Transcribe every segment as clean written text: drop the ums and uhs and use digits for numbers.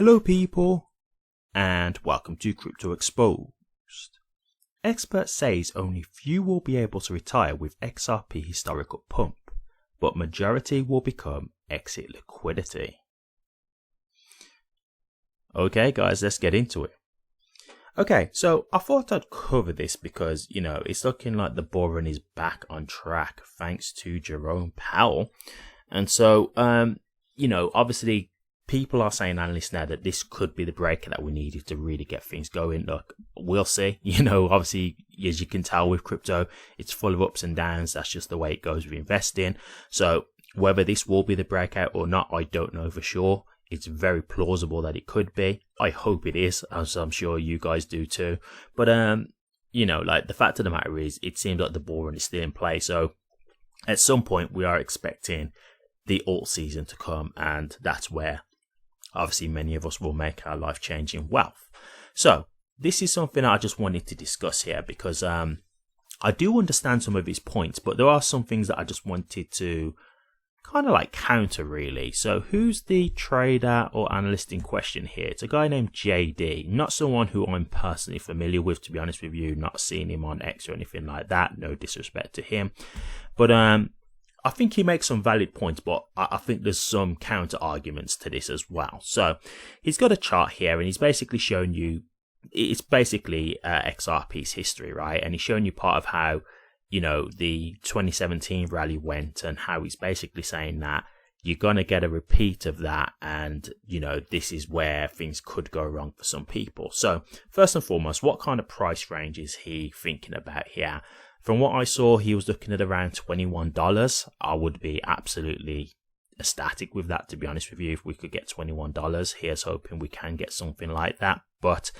Hello people, and welcome to Crypto Exposed. Experts says only few will be able to retire with XRP historical pump, but majority will become exit liquidity. Okay guys, let's get into it. Okay, so I thought I'd cover this because, it's looking like the bull run is back on track thanks to Jerome Powell. And so, obviously people are saying, analysts now, that this could be the breaker that we needed to really get things going. Look, we'll see. Obviously, as you can tell with crypto, it's full of ups and downs. That's just the way it goes with investing. So whether this will be the breakout or not, I don't know for sure. It's very plausible that it could be. I hope it is, as I'm sure you guys do too. But, the fact of the matter is, it seems like the bull run is still in play. So at some point, we are expecting the alt season to come, and that's where obviously many of us will make our life-changing wealth. So this is something I just wanted to discuss here because I do understand some of his points, but there are some things that I just wanted to kind of counter really. So who's the trader or analyst in question here? It's a guy named JD, not someone who I'm personally familiar with, to be honest with you, not seeing him on X or anything like that, no disrespect to him. But I think he makes some valid points, but I think there's some counter arguments to this as well. So he's got a chart here and he's basically shown you, it's basically XRP's history, right? And he's showing you part of how, the 2017 rally went, and how he's basically saying that you're going to get a repeat of that. And, this is where things could go wrong for some people. So first and foremost, what kind of price range is he thinking about here? From what I saw, he was looking at around $21. I would be absolutely ecstatic with that, to be honest with you. If we could get $21, here's hoping we can get something like that. But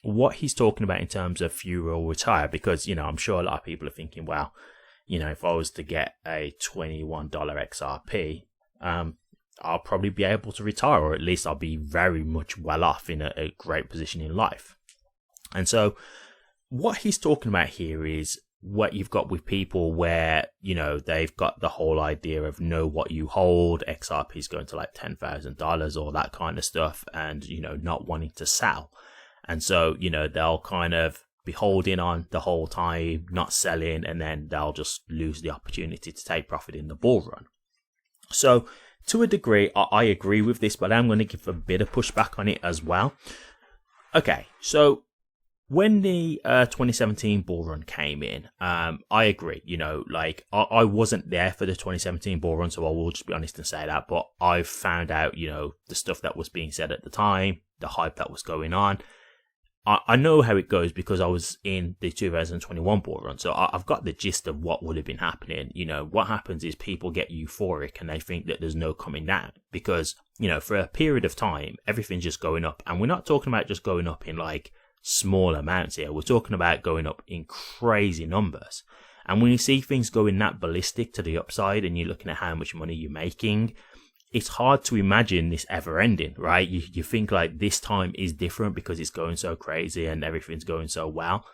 what he's talking about in terms of few will retire, because, I'm sure a lot of people are thinking, well, if I was to get a $21 XRP, I'll probably be able to retire, or at least I'll be very much well off in a great position in life. And so what he's talking about here is what you've got with people where, they've got the whole idea of know what you hold, XRP is going to $10,000 or that kind of stuff, and, not wanting to sell. And so, they'll kind of be holding on the whole time, not selling, and then they'll just lose the opportunity to take profit in the bull run. So to a degree, I agree with this, but I'm going to give a bit of pushback on it as well. Okay, so when the 2017 bull run came in, I agree, I wasn't there for the 2017 bull run, so I will just be honest and say that, but I found out, the stuff that was being said at the time, the hype that was going on. I know how it goes because I was in the 2021 bull run, so I've got the gist of what would have been happening. What happens is people get euphoric and they think that there's no coming down because, for a period of time, everything's just going up. And we're not talking about just going up in small amounts here. We're talking about going up in crazy numbers. And when you see things going that ballistic to the upside and you're looking at how much money you're making, it's hard to imagine this ever ending, right? You think this time is different because it's going so crazy and everything's going so well,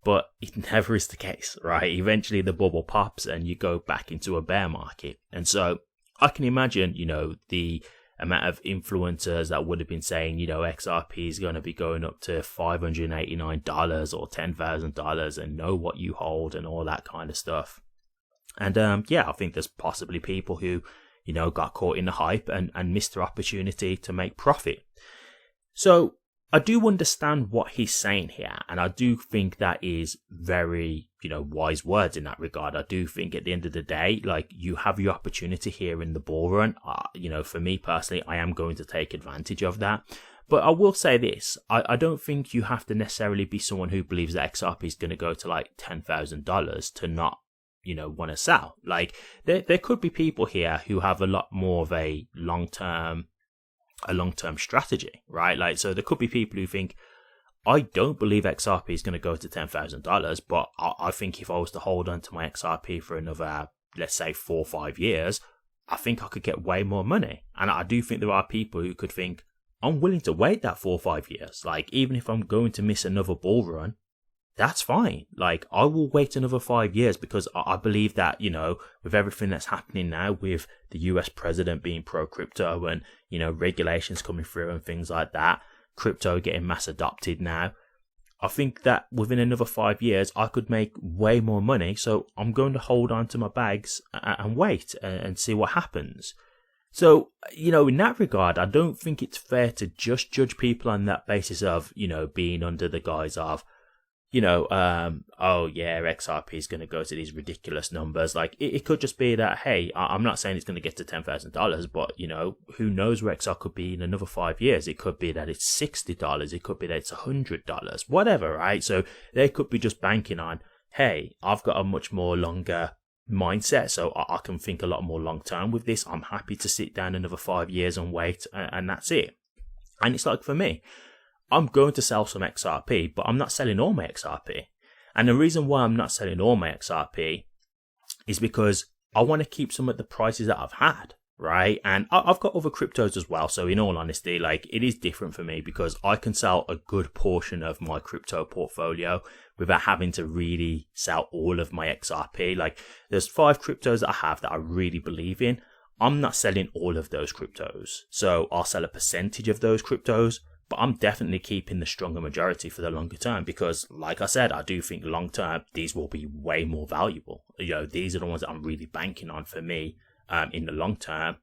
but it never is the case, right? Eventually the bubble pops and you go back into a bear market. And so I can imagine, the amount of influencers that would have been saying, XRP is going to be going up to $589 or $10,000 and know what you hold and all that kind of stuff. And I think there's possibly people who, got caught in the hype and missed their opportunity to make profit. So I do understand what he's saying here. And I do think that is very, wise words in that regard. I do think at the end of the day, you have your opportunity here in the bull run. For me personally, I am going to take advantage of that. But I will say this, I don't think you have to necessarily be someone who believes that XRP is going to go to $10,000 to not, want to sell. There could be people here who have a lot more of a long-term strategy, right? So there could be people who think, I don't believe XRP is going to go to $10,000, but I think if I was to hold on to my XRP for another, let's say 4 or 5 years, I think I could get way more money. And I do think there are people who could think, I'm willing to wait that 4 or 5 years. Even if I'm going to miss another bull run, that's fine. Like, I will wait another 5 years because I believe that, you know, with everything that's happening now with the US president being pro crypto and, you know, regulations coming through and things like that, crypto getting mass adopted now, I think that within another 5 years, I could make way more money. So I'm going to hold on to my bags and wait and see what happens. So, you know, in that regard, I don't think it's fair to just judge people on that basis of, you know, being under the guise of, you know, oh yeah, XRP is going to go to these ridiculous numbers. Like, it could just be that, hey, I'm not saying it's going to get to $10,000, but, you know, who knows where XR could be in another 5 years? It could be that it's $60. It could be that it's $100, whatever, right? So they could be just banking on, hey, I've got a much more longer mindset, so I can think a lot more long term with this. I'm happy to sit down another 5 years and wait, and that's it. And it's like, for me, I'm going to sell some XRP, but I'm not selling all my XRP. And the reason why I'm not selling all my XRP is because I want to keep some of the prices that I've had, right? And I've got other cryptos as well. So in all honesty, like, it is different for me because I can sell a good portion of my crypto portfolio without having to really sell all of my XRP. Like, there's 5 cryptos that I have that I really believe in. I'm not selling all of those cryptos. So I'll sell a percentage of those cryptos, but I'm definitely keeping the stronger majority for the longer term because, like I said, I do think long term, these will be way more valuable. You know, these are the ones that I'm really banking on for me in the long term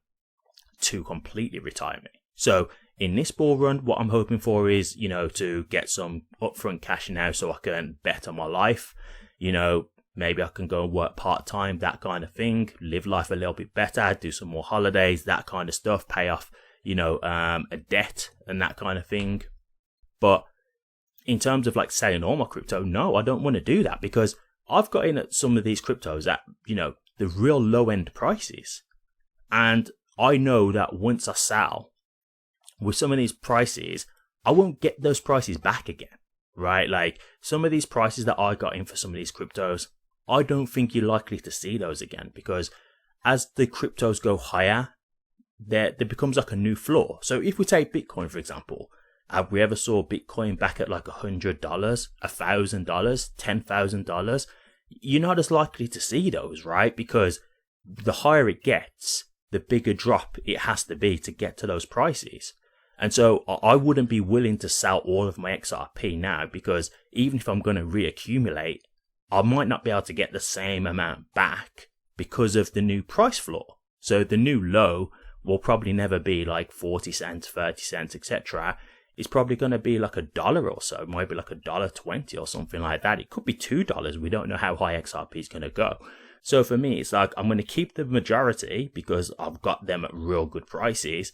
to completely retire me. So in this bull run, what I'm hoping for is, you know, to get some upfront cash now so I can bet on my life. You know, maybe I can go and work part-time, that kind of thing, live life a little bit better, do some more holidays, that kind of stuff, pay off, you know, a debt and that kind of thing. But in terms of like selling all my crypto, no, I don't want to do that because I've got in at some of these cryptos at, you know, the real low end prices. And I know that once I sell with some of these prices, I won't get those prices back again, right? Like, some of these prices that I got in for some of these cryptos, I don't think you're likely to see those again because as the cryptos go higher, there becomes like a new floor. So if we take Bitcoin, for example, have we ever saw Bitcoin back at like $100, $1,000, $10,000? You're not as likely to see those, right? Because the higher it gets, the bigger drop it has to be to get to those prices. And so I wouldn't be willing to sell all of my XRP now because even if I'm going to reaccumulate, I might not be able to get the same amount back because of the new price floor. So the new low will probably never be like 40 cents, 30 cents, etc. It's probably going to be like $1 or so, maybe like $1.20 or something like that. It could be $2. We don't know how high XRP is going to go. So for me, it's like I'm going to keep the majority because I've got them at real good prices,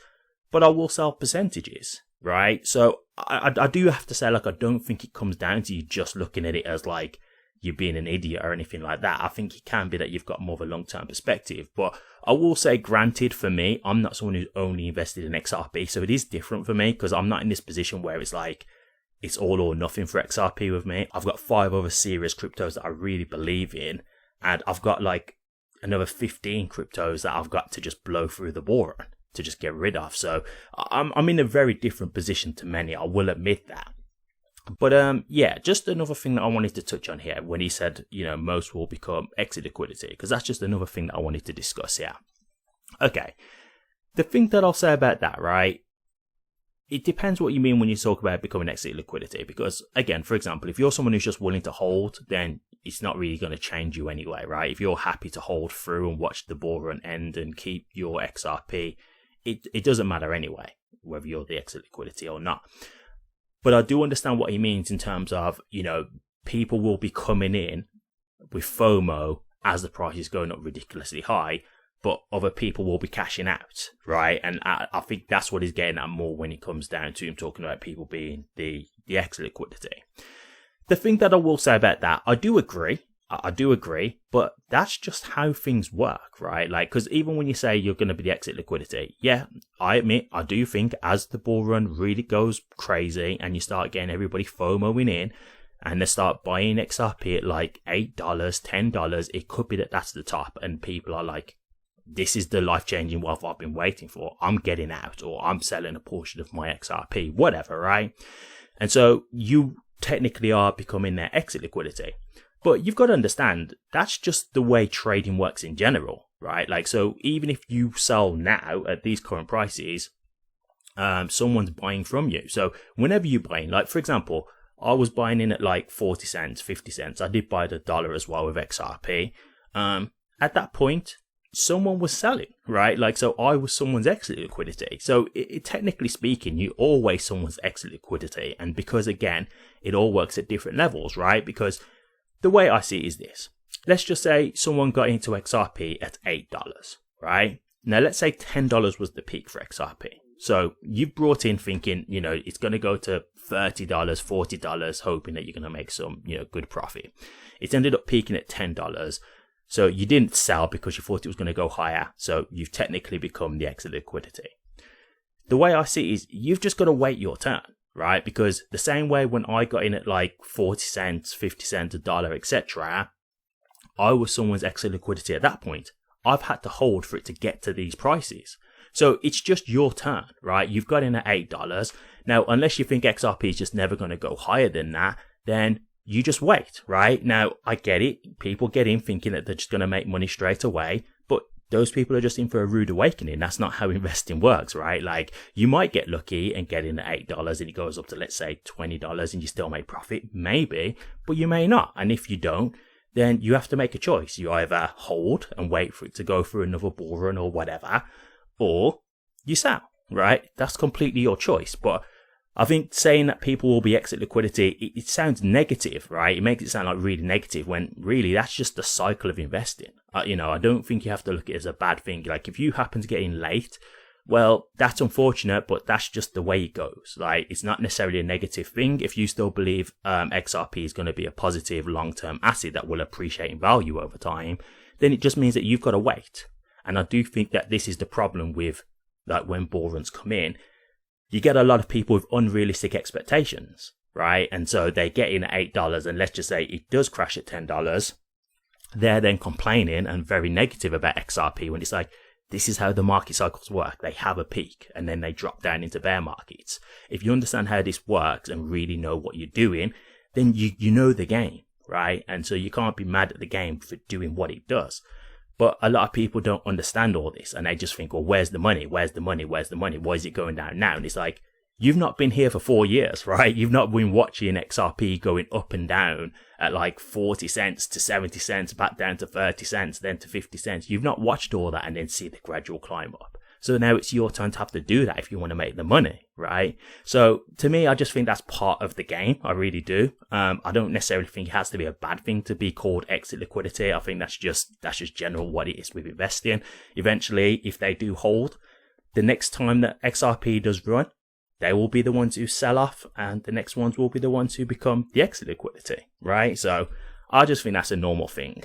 but I will sell percentages, right? So I do have to say, like, I don't think it comes down to you just looking at it as like you being an idiot or anything like that. I think it can be that you've got more of a long-term perspective. But I will say, granted, for me, I'm not someone who's only invested in XRP. So it is different for me because I'm not in this position where it's like it's all or nothing for XRP with me. I've got 5 other serious cryptos that I really believe in. And I've got like another 15 cryptos that I've got to just blow through the bull run to just get rid of. So I'm in a very different position to many. I will admit that. But yeah, just another thing that I wanted to touch on here when he said, you know, most will become exit liquidity, because that's just another thing that I wanted to discuss here. Okay, the thing that I'll say about that, right, it depends what you mean when you talk about becoming exit liquidity, because again, for example, if you're someone who's just willing to hold, then it's not really going to change you anyway, right? If you're happy to hold through and watch the bull run end and keep your XRP, it doesn't matter anyway, whether you're the exit liquidity or not. But I do understand what he means in terms of, you know, people will be coming in with FOMO as the price is going up ridiculously high, but other people will be cashing out, right? And I think that's what he's getting at more when it comes down to him talking about people being the exit liquidity. The thing that I will say about that, I do agree, but that's just how things work, right? Like, because even when you say you're going to be the exit liquidity, yeah, I admit, I do think as the bull run really goes crazy and you start getting everybody FOMOing in and they start buying XRP at like $8, $10, it could be that that's the top and people are like, this is the life-changing wealth I've been waiting for. I'm getting out, or I'm selling a portion of my XRP, whatever, right? And so you technically are becoming their exit liquidity. But you've got to understand, that's just the way trading works in general, right? Like, so even if you sell now at these current prices, someone's buying from you. So whenever you're buying, like, for example, I was buying in at like 40 cents, 50 cents. I did buy the dollar as well with XRP. At that point, someone was selling, right? Like, so I was someone's exit liquidity. So technically speaking, you're always someone's exit liquidity. And because, again, it all works at different levels, right? Because the way I see it is this. Let's just say someone got into XRP at $8, right? Now, let's say $10 was the peak for XRP. So you've brought in thinking, you know, it's going to go to $30, $40, hoping that you're going to make some, you know, good profit. It's ended up peaking at $10. So you didn't sell because you thought it was going to go higher. So you've technically become the exit liquidity. The way I see it is you've just got to wait your turn, right? Because the same way when I got in at like 40 cents, 50 cents, $1, etc., I was someone's exit liquidity at that point. I've had to hold for it to get to these prices. So it's just your turn, right? You've got in at $8. Now, unless you think XRP is just never going to go higher than that, then you just wait, right? Now, I get it. People get in thinking that they're just going to make money straight away, but those people are just in for a rude awakening. That's not how investing works, right? Like, you might get lucky and get in at $8 and it goes up to, let's say, $20 and you still make profit. Maybe, but you may not. And if you don't, then you have to make a choice. You either hold and wait for it to go through another bull run or whatever, or you sell, right? That's completely your choice. But I think saying that people will be exit liquidity, it sounds negative, right? It makes it sound like really negative when really that's just the cycle of investing. You know, I don't think you have to look at it as a bad thing. Like, if you happen to get in late, well, that's unfortunate, but that's just the way it goes. Like, it's not necessarily a negative thing. If you still believe XRP is going to be a positive long-term asset that will appreciate in value over time, then it just means that you've got to wait. And I do think that this is the problem with, like, when bull runs come in, you get a lot of people with unrealistic expectations, right? And so they get in at $8 and let's just say it does crash at $10. They're then complaining and very negative about XRP when it's like, this is how the market cycles work. They have a peak and then they drop down into bear markets. If you understand how this works and really know what you're doing, then you know the game, right? And so you can't be mad at the game for doing what it does. But a lot of people don't understand all this and they just think, well, where's the money? Where's the money? Where's the money? Why is it going down now? And it's like, you've not been here for 4 years, right? You've not been watching XRP going up and down at like 40 cents to 70 cents, back down to 30 cents, then to 50 cents. You've not watched all that and then see the gradual climb up. So now it's your turn to have to do that if you want to make the money, right? So to me, I just think that's part of the game. I really do. I don't necessarily think it has to be a bad thing to be called exit liquidity. I think that's just general what it is with investing. Eventually, if they do hold, the next time that XRP does run, they will be the ones who sell off and the next ones will be the ones who become the exit liquidity, right? So I just think that's a normal thing.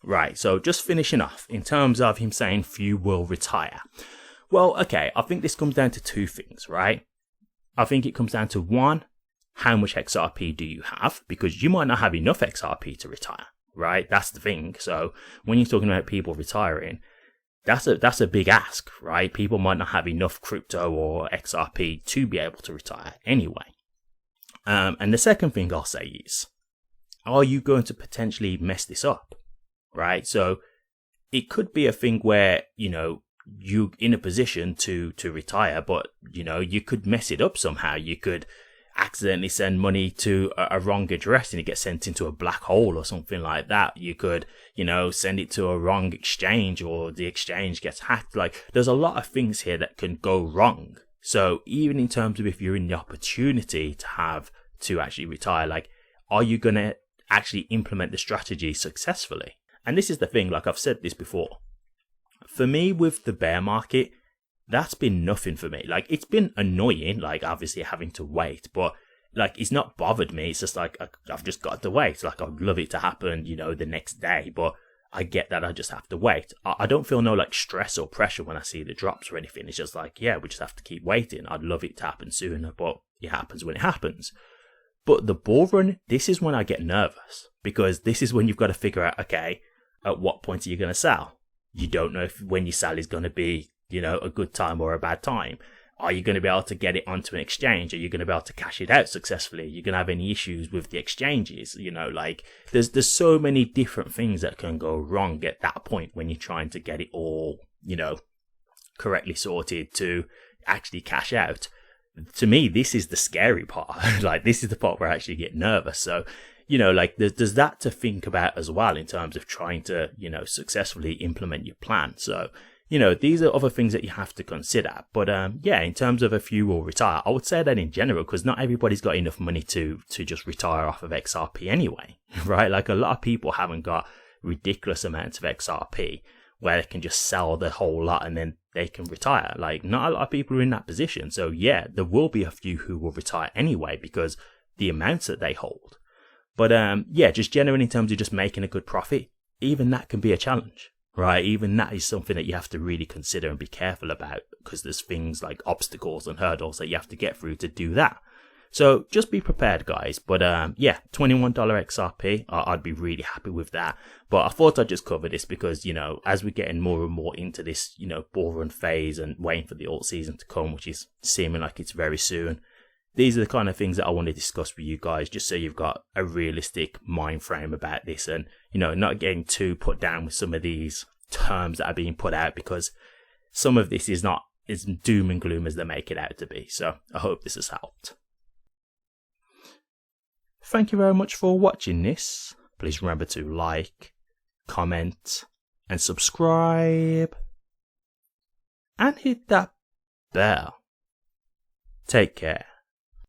Right, so just finishing off in terms of him saying few will retire. Well, okay, I think this comes down to two things, right? I think it comes down to one, how much XRP do you have? Because you might not have enough XRP to retire, right? That's the thing. So when you're talking about people retiring, that's a big ask, right? People might not have enough crypto or XRP to be able to retire anyway. And the second thing I'll say is, are you going to potentially mess this up, right? So it could be a thing where, you know, you're in a position to retire, but, you know, you could mess it up somehow. You could accidentally send money to a wrong address and it gets sent into a black hole or something like that. You could, you know, send it to a wrong exchange or the exchange gets hacked. Like, there's a lot of things here that can go wrong. So even in terms of if you're in the opportunity to actually retire, like, are you going to actually implement the strategy successfully? And this is the thing, like I've said this before. For me, with the bear market, that's been nothing for me. Like, it's been annoying, like, obviously having to wait, but, like, it's not bothered me. It's just like, I've just got to wait. Like, I'd love it to happen, you know, the next day, but I get that I just have to wait. I don't feel no, like, stress or pressure when I see the drops or anything. It's just like, yeah, we just have to keep waiting. I'd love it to happen sooner, but it happens when it happens. But the bull run, this is when I get nervous, because this is when you've got to figure out, okay, at what point are you going to sell? You don't know if when you sell is going to be, you know, a good time or a bad time. are you going to be able to get it onto an exchange? Are you going to be able to cash it out successfully? Are you going to have any issues with the exchanges? You know, like there's so many different things that can go wrong at that point when you're trying to get it all, you know, correctly sorted to actually cash out. To me, this is the scary part. Like, this is the part where I actually get nervous. So, you know, like there's that to think about as well in terms of trying to, you know, successfully implement your plan. So, you know, these are other things that you have to consider. But yeah, in terms of if you will retire, I would say that in general, because not everybody's got enough money to just retire off of XRP anyway, right? Like, a lot of people haven't got ridiculous amounts of XRP where they can just sell the whole lot and then they can retire. Like, not a lot of people are in that position. So yeah, there will be a few who will retire anyway because the amounts that they hold. But yeah, just generally in terms of just making a good profit, even that can be a challenge. Right, even that is something that you have to really consider and be careful about, because there's things like obstacles and hurdles that you have to get through to do that. So just be prepared, guys. But yeah, $21 XRP, I'd be really happy with that. But I thought I'd just cover this because, you know, as we're getting more and more into this, you know, bull run phase and waiting for the alt season to come, which is seeming like it's very soon, these are the kind of things that I want to discuss with you guys, just so you've got a realistic mind frame about this and, you know, not getting too put down with some of these terms that are being put out, because some of this is not as doom and gloom as they make it out to be. So I hope this has helped. Thank you very much for watching this. Please remember to like, comment, and subscribe. And hit that bell. Take care.